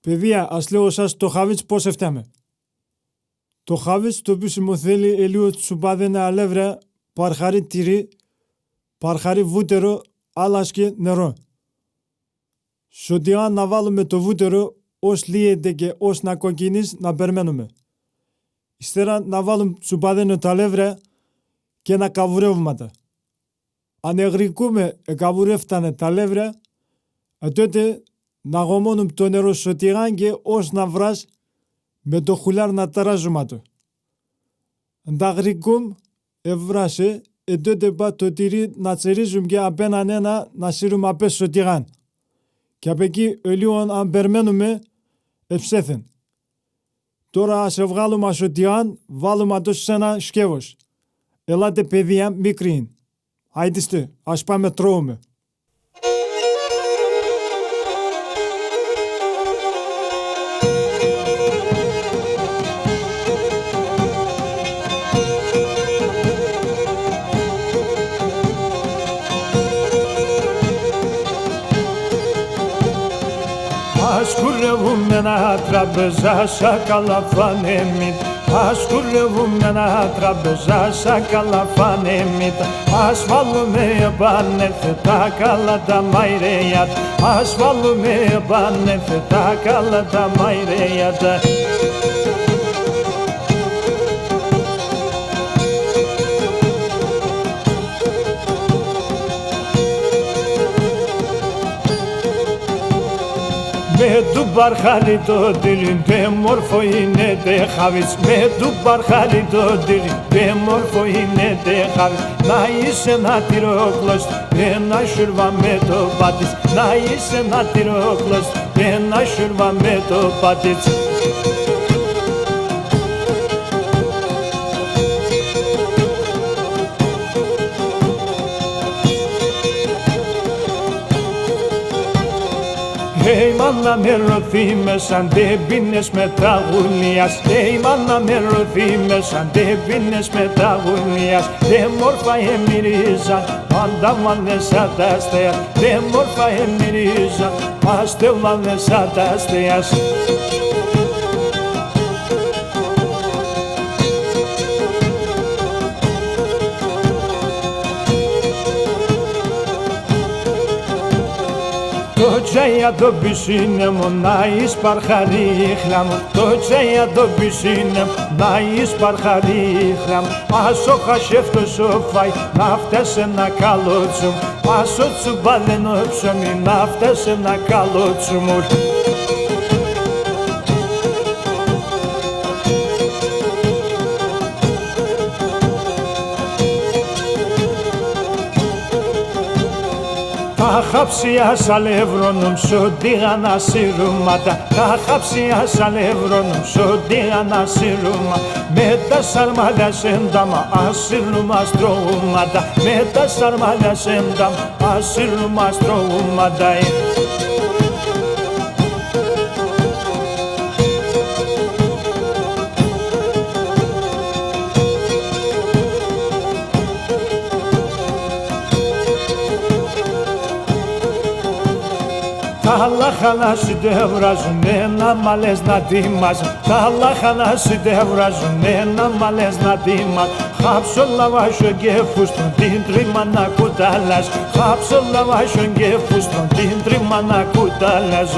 Παιδιά, ας λέω σας το χαβίτς πώς έφταμε. Το χαβίτς το οποίο θέλει λίγο τσουμπάδενα αλεύρια, παρχαρί τυρί, παρχαρί βούτερο, άλλας και νερό. Σωτιά να βάλουμε το βούτερο ως λύεται και ως να κοκκινείς να περιμένουμε. Ύστερα να βάλουμε τσουμπάδενα τα αλεύρια και να καβουρεύουμε τα. Αν εγρικούμε καβουρεύτανε τα αλεύρια, τότε να γομώνουμε το νερό σωτηγάν και ως να βρας με το χουλάρ να ταράζουμε το. Αν τα γρικούμε, ευράσε, τότε πά το τυρί να τσερίζουμε και απέναν ένα να σύρουμε απές σωτηγάν. Και απ' εκεί λίγο αν περιμένουμε, εψέθεν. Τώρα ας βγάλουμε σωτηγάν, βάλουμε το σε ένα σκεύος. Ελάτε παιδιά μικρή. Άιντιστε, ας πάμε τρώμε. Ασκουρεύουμε ένα τραπεζά σαν καλαφανέμιτ. Ασκουρεύουμε ένα τραπεζά σαν καλαφανέμιτ. Ας βάλουμε επάνευθε τα καλά τα μαϊρέια. Ας βάλουμε επάνευθε τα καλά τα μαϊρέια. Με του παρχάλι το τυρί, δε μόρφο είναι δε χαβίτς. Με του παρχάλι το τυρί, δε μόρφο είναι δε χαβίτς. Να είσαι ένα τυρόκλος, ένα σουρβά με το πατής. Να είσαι ένα τυρόκλος, ένα σουρβά με το πατής. Hey μάνα με ρωθήμες αν δεν πίνες με τα γουλιάς. Hey μάνα με ρωθήμες αν δεν πίνες με τα γουλιάς. Δε μόρφα εμμυρίζαν πάντα μάνες σαν τα αστέας. Δε μόρφα εμμυρίζαν αστεύλανες σαν τα αστέας. Το τσάια το πισίνε μου να εισπαρχαρεί χλάμ. Το τσάια το πισίνε μου να εισπαρχαρεί χλάμ. Ας ο χασέφτος φάει να φτάσει ένα καλό τσουμ. Ας ο τσουμπάλενο ψωμί να φτάσει ένα καλό τσουμουρ. Τα χαψία σαλεύρωνουν σωτήγανα σύρουματα. Τα χαψία σαλεύρωνουν σωτήγανα σύρουμα. Με τα σαρμάλια σένταμα ασύρουμα στρώματα. Με τα σαρμάλια σένταμα ασύρουμα στρώματα. Τα λάχανα συντευράζουν ένα μαλές να τιμάζουν. Τα λάχανα συντευράζουν ένα μαλές να τιμάζουν. Χάψω λαβάσιο και φούστον την τρίμα να κουταλάς. Χάψω λαβάσιο και φούστον την τρίμα να κουταλάς.